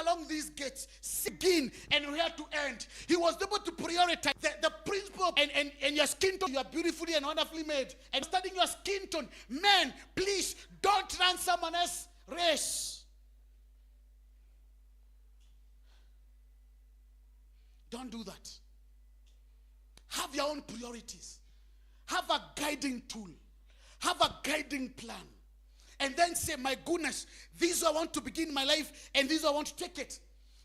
along these gates, begin and where to end. He was able to prioritize the principle and your skin tone. You are beautifully and wonderfully made. And studying your skin tone. Men, please don't run someone else's race. Don't do that. Have your own priorities. Have a guiding tool. Have a guiding plan. And then say, my goodness, this is how I want to begin my life, and this is how I want to take it.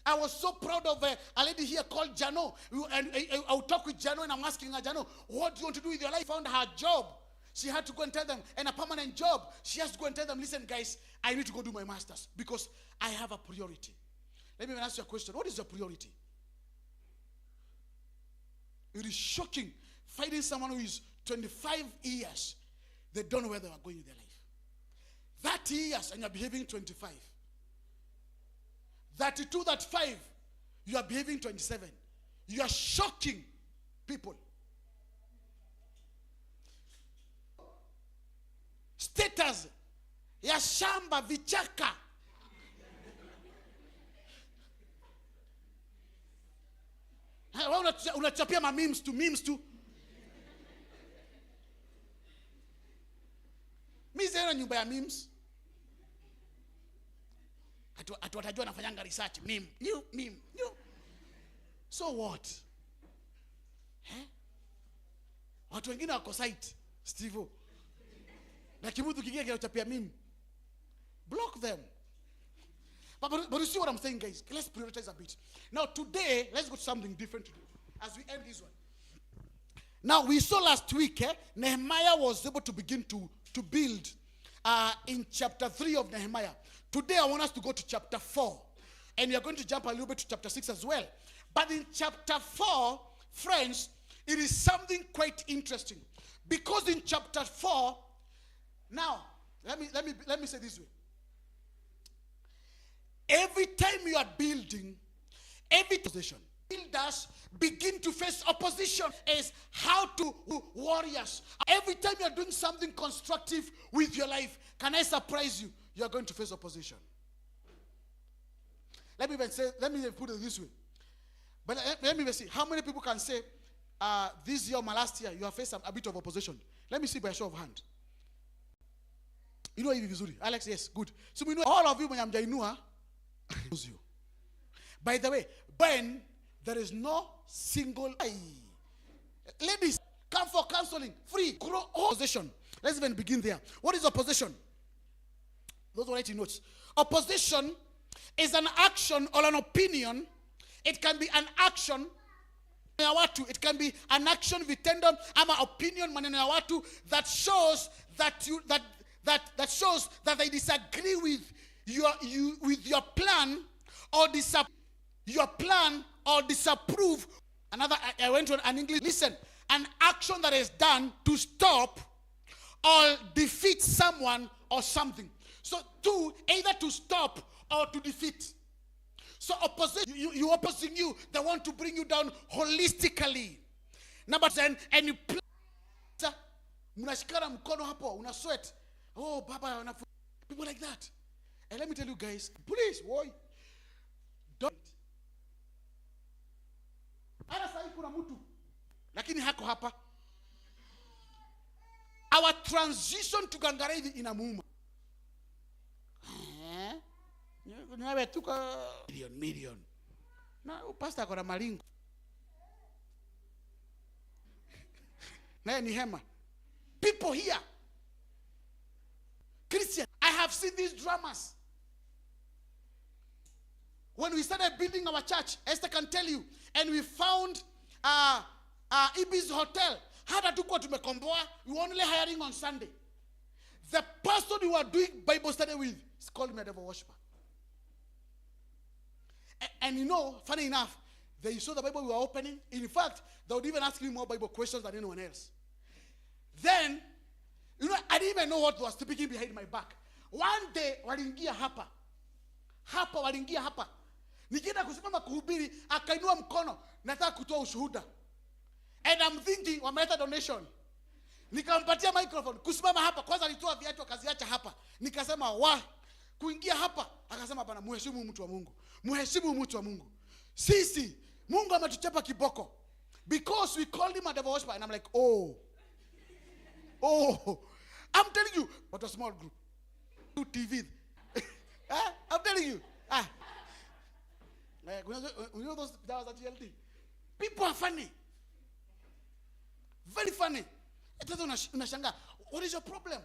I was so proud of a lady here called Jano. And I would talk with Jano, and I'm asking her, Jano, what do you want to do with your life? Found her job. She had to go and tell them, and a permanent job. She has to go and tell them, listen, guys, I need to go do my master's because I have a priority. Let me ask you a question. What is your priority? It is shocking finding someone who is 25 years. They don't know where they are going with their life. 30 years and you are behaving 25. 32, 35, you are behaving 27. You are shocking people. Status ya shamba vichaka. Unachapia ma memes too. Mimi zero nyumba ya memes. Atu watajua nafanyanga research. Meme. New. So what? Watu wengine wako site. Steve. Na kimutu kingine kinachapia meme. Block them. But you see what I'm saying, guys? Let's prioritize a bit. Now today, let's go to something different today. As we end this one. Now we saw last week, Nehemiah was able to begin to build in chapter 3 of Nehemiah. Today I want us to go to chapter 4. And we are going to jump a little bit to chapter 6 as well. But in chapter 4, friends, it is something quite interesting. Because in chapter 4, now, let me say this way. Every time you are building, every position, builders begin to face opposition as how to warriors. Every time you are doing something constructive with your life, can I surprise you? You are going to face opposition. Let me even put it this way. But let me even see. How many people can say, this year or my last year, you have faced a bit of opposition? Let me see by a show of hand. You know hivi vizuri. Alex, yes, good. So we know all of you when I'm jainua knows you. By the way, when there is no single ladies, come for counseling, free, grow opposition. Let's even begin there. What is opposition? Those who write in notes. Opposition is an action or an opinion. It can be an action. It can be an action vitendo ama opinion maneno ya watu that shows that shows that they disagree with your plan or disapprove. Another, I went to an English. Listen, an action that is done to stop or defeat someone or something. So either to stop or to defeat. So opposition, you opposing you, they want to bring you down holistically. Number 10, and you munashikana mkono hapo, una sweat. Oh, baba, people like that. And let me tell you guys, please, boy, don't. Ana sahi kuna mtu, lakini hako hapa. Our transition to Gangarevi inamuuma. Niwe tuka million. Na pastor akona malingo. Naye ni hema. People here, Christian, I have seen these dramas. When we started building our church, Esther can tell you, and we found Ibis Hotel. Hata tuko tumekomboa, we were only hiring on Sunday. The person we were doing Bible study with is called me a devil worshiper. And you know, funny enough, they saw the Bible we were opening. In fact, they would even ask me more Bible questions than anyone else. Then, you know, I didn't even know what was speaking behind my back. One day, walingia hapa. Walingia hapa. Nikienda kusimama kuhubiri, akainua mkono, nataka kutoa ushuhuda. And I'm thinking, wameleta donation. Nikampatia microphone, kusimama hapa, kwanza alitoa viatu akaziacha hapa. Nikasema, kuingia hapa, akasema bana, mheshimu mtu wa Mungu. muheshimu mtu wa Mungu. Sisi Mungu ametuchapa kiboko because we called him a devil worshiper. And I'm like, oh, I'm telling you, what a small group, 2 TV. I'm telling you, you know those that was at GLT. People are funny, very funny. What is your problem?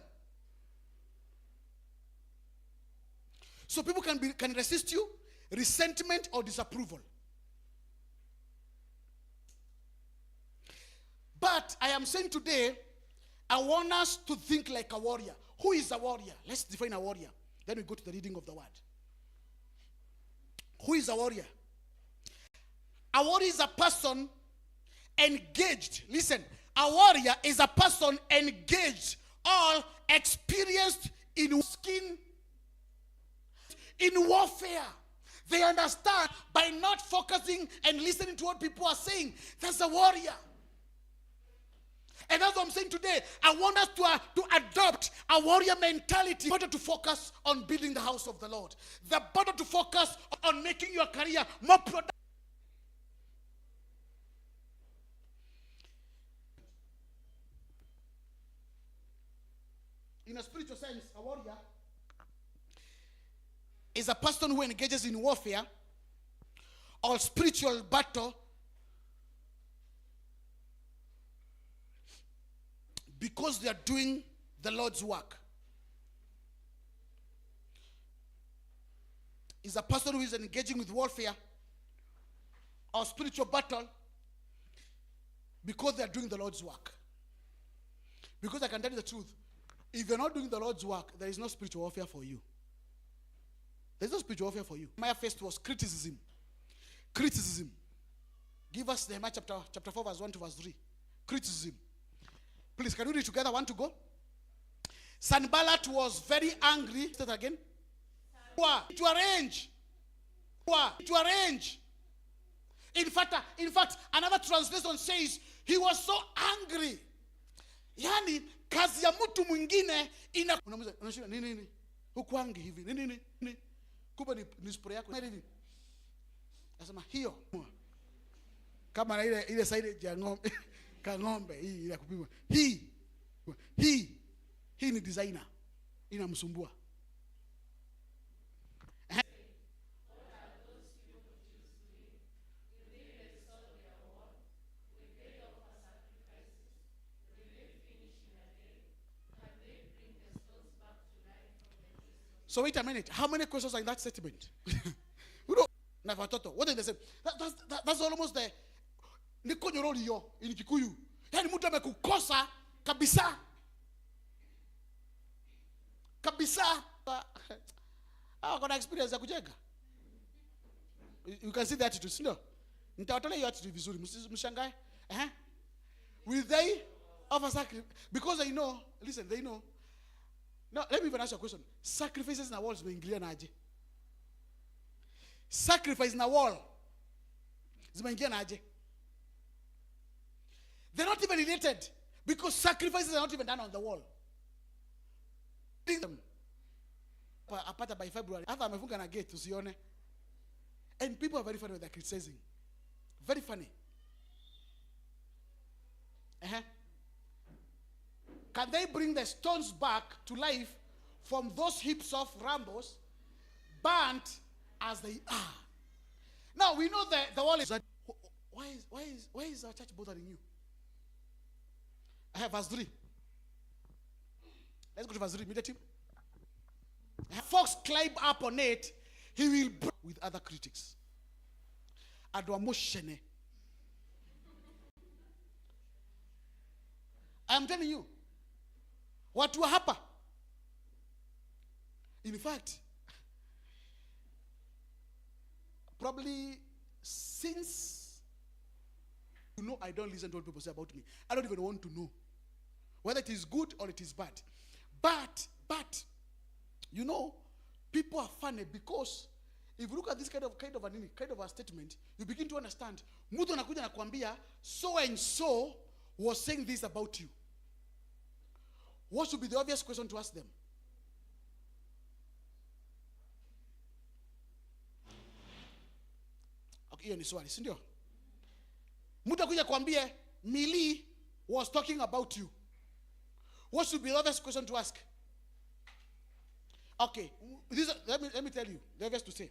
So people can resist you, resentment or disapproval. But I am saying today, I want us to think like a warrior. Who is a warrior? Let's define a warrior. Then we go to the reading of the word. Who is a warrior? A warrior is a person engaged. Listen, a warrior is a person engaged or experienced in warfare. They understand by not focusing and listening to what people are saying. That's a warrior. And that's what I'm saying today. I want us to adopt a warrior mentality. Better to focus on building the house of the Lord. The better to focus on making your career more productive. In a spiritual sense, a warrior is a person who engages in warfare or spiritual battle because they are doing the Lord's work. Is a person who is engaging with warfare or spiritual battle because they are doing the Lord's work. Because I can tell you the truth, if you're not doing the Lord's work, there is no spiritual warfare for you. There's no spiritual warfare for you. My first was criticism. Criticism. Give us Nehemiah chapter 4, verse 1 to verse 3. Criticism. Please, can we read together? 1 to go. Sanballat was very angry. Say that again. To arrange. To arrange. In fact, another translation says he was so angry. Yani, kazi ya mtu mwingine unashinda nini? Hukuangi hivi. Nini? Kupa ni spray yako. Hivi. Nasema hiyo. Kama na ile side ya ng'ombe. Kang'ombe hii ya kupima. Hii ni designer. Inamsumbua. So wait a minute. How many questions are in that statement? What did they say? That's almost the niko nyoroli yo in Kikuyu. Yani mtu amekukosa kabisa. Kabisa. Kuna experience ya kujenga. You can see that attitude, sio? Nitawatolea hiyo attitude vizuri. Mshangae. Will they offer sacrifice? Because they know, listen, they know. Now, let me even ask you a question. Sacrifices in the wall zimeingilia naje? Sacrifice in the wall zimeingia naje? They're not even related because sacrifices are not even done on the wall. Apata by February. Hata amefunga na gate usione. And people are very funny with their criticizing. Very funny. Can they bring the stones back to life from those heaps of rambles, burnt as they are? Now we know that the wall is. Why is our church bothering you? I have verse 3. Let's go to verse 3 immediately. Fox climb up on it, he will break with other critics. Adwamoshene. I am telling you. What will happen? In fact, probably since I don't listen to what people say about me. I don't even want to know whether it is good or it is bad. But people are funny because if you look at this kind of a statement, you begin to understand. Mtu anakuja nakwambia so and so was saying this about you. What should be the obvious question to ask them? Okay, hiyo ni swali, si ndio? Mtu akuja kwambie Millie was talking about you. What should be the obvious question to ask? Okay, let me tell you the obvious to say.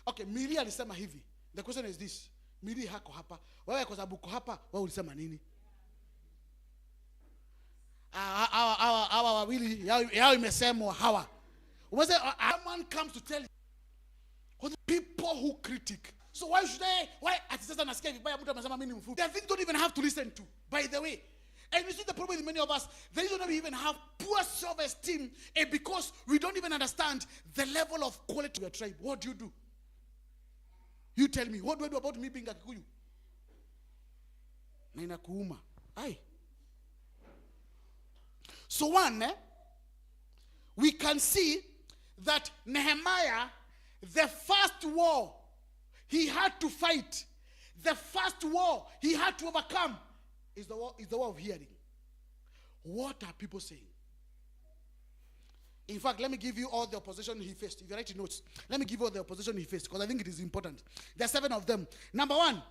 Okay, Millie alisema hivi. The question is this. Millie hako hapa. Wewe kwa sababu uko hapa, wewe ulisema nini? Hawa wawili yao imesemwa hawa. Someone comes to tell you. For the people who critic. So why ati sasa nasikia vibaya mtu amesema mimi ni mfupi. The things don't even have to listen to, by the way. And you see the problem with many of us, the reason we even have poor self-esteem is because we don't even understand the level of quality of your tribe. What do you do? You tell me, what do I do about me being a Kikuyu? Na inakuuma. Aye. So we can see that Nehemiah, the first war he had to fight, the first war he had to overcome is the war of hearing. What are people saying? In fact, let me give you all the opposition he faced. If you write notes, let me give you all the opposition he faced, because I think it is important. There are 7 of them. Number 1,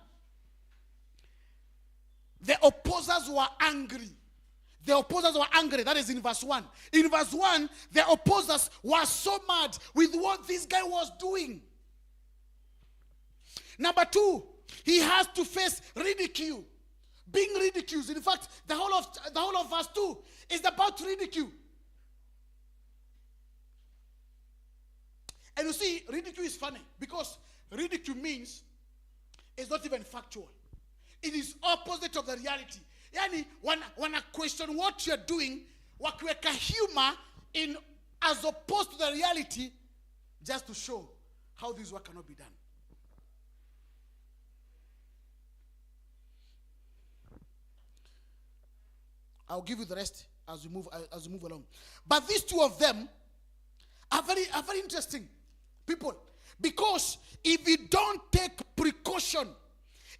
the opposers were angry. The opposers were angry. That is in verse 1. In verse 1, the opposers were so mad with what this guy was doing. Number 2, he has to face ridicule. Being ridiculed. In fact, the whole of verse 2 is about ridicule. And you see, ridicule is funny because ridicule means it's not even factual. It is opposite of the reality. Yani, when I question what you're doing, wakiweka humor in as opposed to the reality, just to show how this work cannot be done. I'll give you the rest as we move along. But these 2 of them are very interesting people, because if we don't take precaution,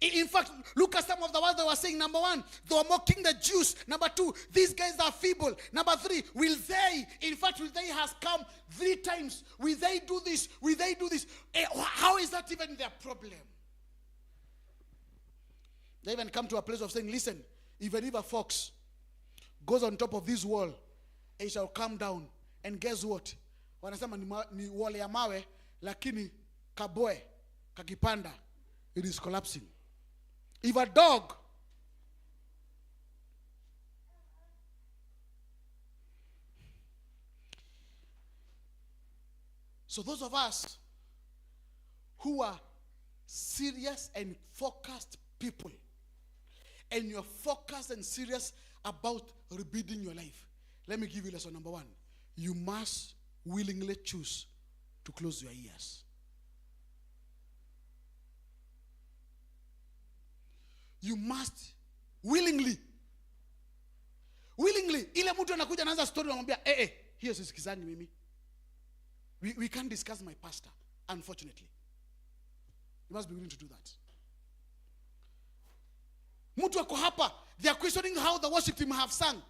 in fact, look at some of the words they were saying. Number 1, they were mocking the Jews. Number 2, these guys are feeble. Number 3, will they has come 3 times. Will they do this? Will they do this? How is that even their problem? They even come to a place of saying, listen, even if a fox goes on top of this wall, it shall come down. And guess what? Wanasema ni wall ya mawe, lakini kaboe, kakipanda, it is collapsing. If a dog so those of us who are serious and focused people, and you're focused and serious about rebuilding your life, let me give you lesson number 1. You must willingly choose to close your ears. You must willingly. Ile mtu anakuja anaanza story anamwambia hiyo sisikizani mimi. We can't discuss my pastor, unfortunately. You must be willing to do that. Mtu ako hapa, they are questioning how the worship team have sung.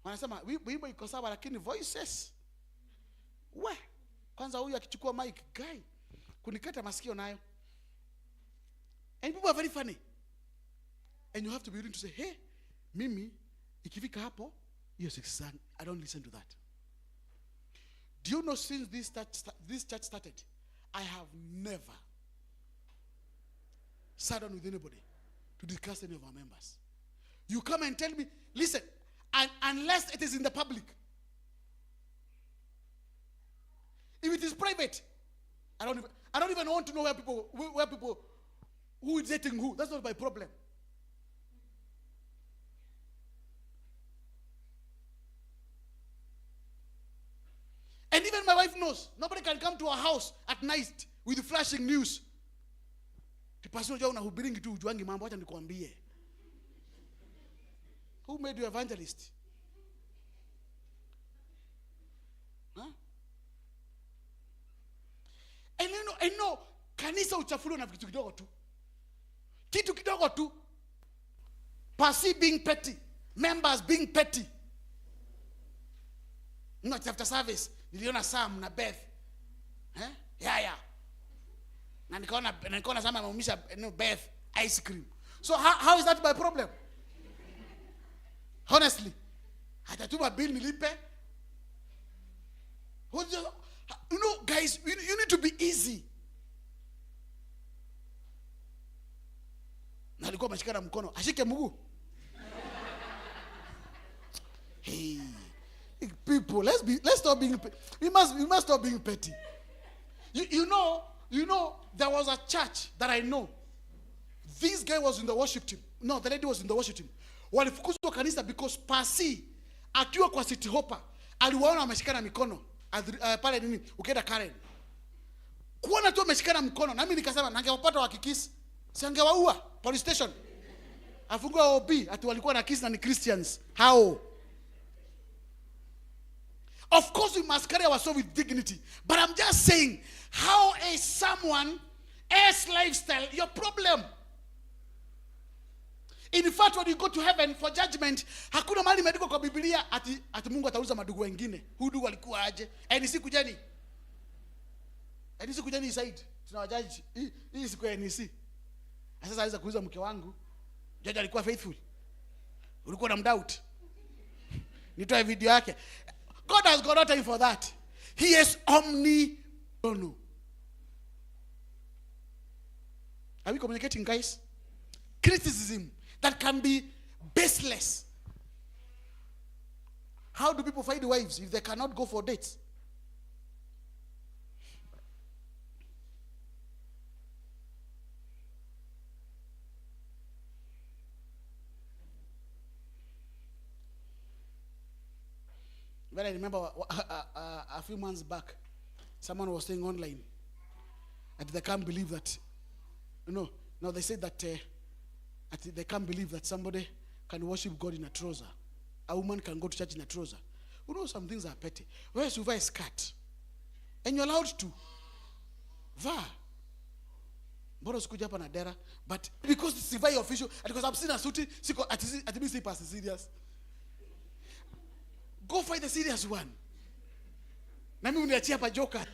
Wanasema wimbo iko sawa lakini voices. Kwanza huyu akichukua mic guy kunikata masikio nayo. And people are very funny. And you have to be willing to say, hey, mimi, ikifika hapo, yes, I don't listen to that. Do you know, since this church started, I have never sat down with anybody to discuss any of our members. You come and tell me, listen, and unless it is in the public. If it is private, I don't even want to know where people who is dating who. That's not my problem. And even my wife knows. Nobody can come to our house at night with flashing news. Who made you evangelist? Huh? And you know, kanisa uchafuliwa na vitu kidogo tu. Kitu kidogo tu. Pasi being petty. Members being petty. Not after service. Niliona Sam na Beth. Yeah. Na nikaona sama ameumisha Beth ice cream. So how is that my problem? Honestly. Hatatuma bill nilipe. You know, guys, you need to be easy. Na alikuwa ameshikana mkono, ashike mguu. Hey, people, let's stop being, we must stop being petty. You know, there was a church that I know. This guy was in the worship team. No, the lady was in the worship team. Walifukuzwa kanisa because pasi akiwa kwa City Hopper aliwaona wameshikana mikono pale nini ukienda Karen. Kuona tu wameshikana mkono, na mimi nikasema nangewapata wakikisi, si angewaua police station. Afungua OB ati walikuwa na kiss na ni Christians. How? Of course we must carry ourselves with dignity, but I'm just saying, how is someone else lifestyle your problem? In fact, when you go to heaven for judgment, hakuna mahali imeandikwa kwa Biblia ati Mungu atauliza madugu wengine, huyu ndugu alikuwa aje? Siku jani? Siku jani Said? Tunawajaji. Hii siku ya NC. Sasa aweza kuuliza mke wangu, jaji alikuwa faithful? Ulikuwa na mdoubt? Nitoe video yake. God has got no time for that. He is omnipotent. Are we communicating, guys? Criticism that can be baseless. How do people find wives if they cannot go for dates? When I remember a few months back, someone was saying online that they can't believe that, now they said that they can't believe that somebody can worship God in a trouser. A woman can go to church in a trouser. Some things are petty. Whereas you wear a skirt, and you're allowed to. Mbona sikuja hapa na dera, but because it's very official, and because I've seen a suit, at least pass serious. Go find the serious one. Na mimi uniachia hapa joka.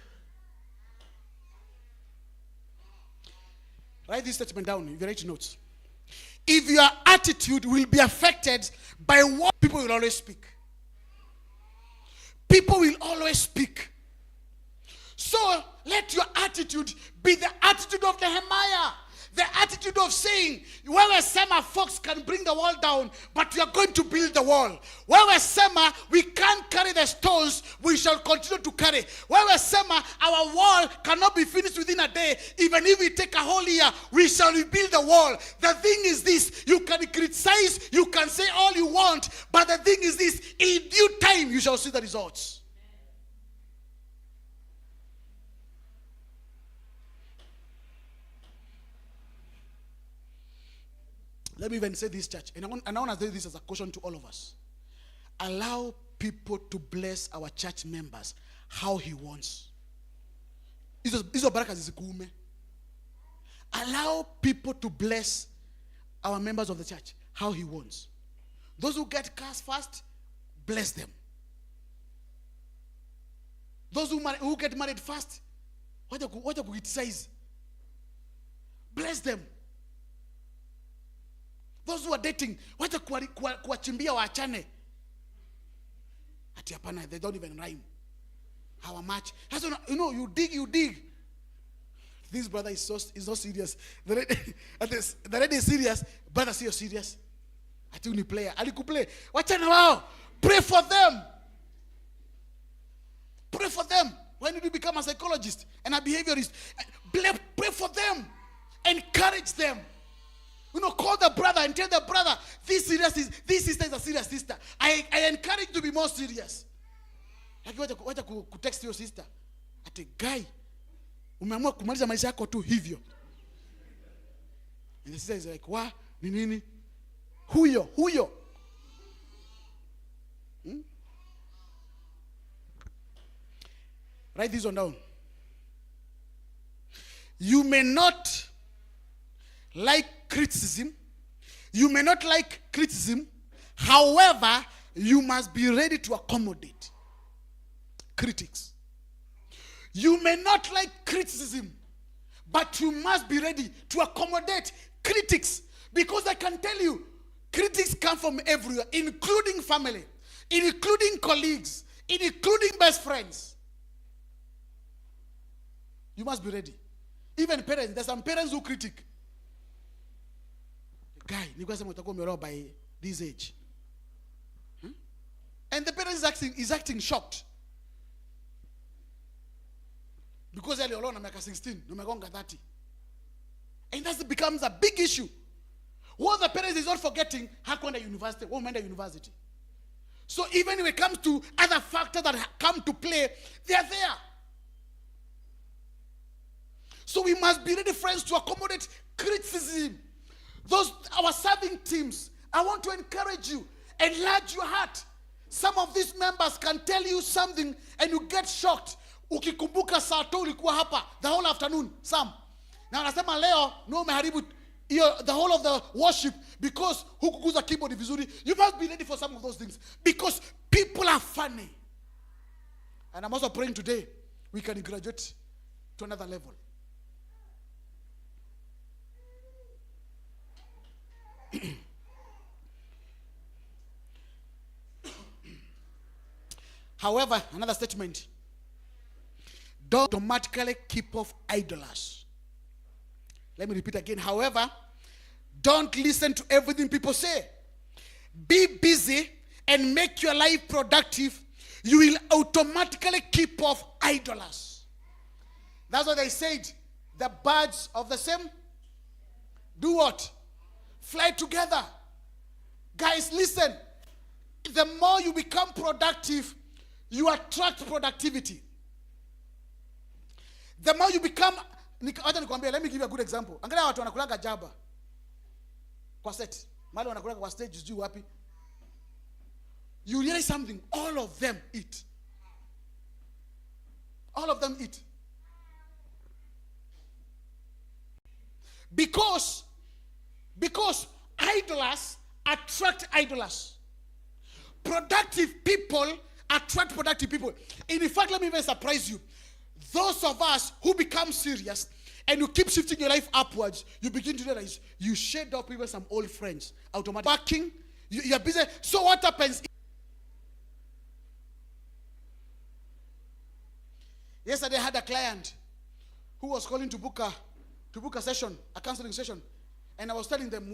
Write this statement down if you write notes. If your attitude will be affected by what people will always speak. People will always speak. So let your attitude be the attitude of Nehemiah. The attitude of saying, wewe sema folks can bring the wall down, but we are going to build the wall. Wewe sema we can't carry the stones, we shall continue to carry. Wewe sema our wall cannot be finished within a day. Even if we take a whole year, we shall rebuild the wall. The thing is this, you can criticize, you can say all you want, but the thing is this, in due time you shall see the results. Let me even say this, church, and I want to say this as a caution to all of us. Allow people to bless our church members how he wants. Hizo baraka zisikuume. Allow people to bless our members of the church how he wants. Those who get cars fast, bless them. Those who get married fast, wacha kucriticize. Bless them. Those who are dating, wacha kuwachimbia waachane. Ati hapana, they don't even rhyme. How much? You dig. This brother is so serious. The lady is serious. Brother, see you're serious. Ati uni player. Alikuplay. Wachana wao. Pray for them. Pray for them. When did you become a psychologist and a behaviorist? Pray for them. Encourage them. Call the brother and tell the brother, this sister is a serious sister. I encourage you to be more serious. Like wacha kutext your sister. Ati guy, umeamua kumaliza maisha yako tu hivyo. And the sister is like, wa, nini? Huyo. Write this one down. You may not like criticism. You may not like criticism. However, you must be ready to accommodate critics. You may not like criticism, But you must be ready to accommodate critics, because I can tell you, critics come from everywhere, including family, including colleagues, including best friends. You must be ready. Even parents, there's some parents who critique. Guy, by this age. And the parent is acting shocked. Because early alone, I'm like 16, I'm like 30. And that becomes a big issue. What the parents is not forgetting, how come the university, university. So even when it comes to other factors that come to play, they are there. So we must be ready, friends, to accommodate criticism. Our serving teams, I want to encourage you, enlarge your heart. Some of these members can tell you something and you get shocked. Ukikumbuka saa tu ulikuwa hapa the whole afternoon, Sam. Na anasema leo no umeharibu the whole of the worship because hukuguza keyboard vizuri. You must be ready for some of those things because people are funny. And I'm also praying today we can graduate to another level. However, another statement. Don't automatically keep off idlers. Let me repeat again. However, don't listen to everything people say. Be busy and make your life productive. You will automatically keep off idlers. That's what they said. The birds of the same do what? Fly together. Guys, listen. The more you become productive, you attract productivity. The more you become, let me give you a good example. Angalia watu wanakulaga jaba kwa set. Mali wanakulaga kwa stage juu wapi. You realize something, all of them eat. All of them eat. Because idlers attract idlers. Productive people attract productive people. In fact, let me even surprise you. Those of us who become serious and you keep shifting your life upwards, you begin to realize you shed up even some old friends. Automatically working, you're busy. So what happens? Yesterday I had a client who was calling to book a session, a counseling session, and I was telling them,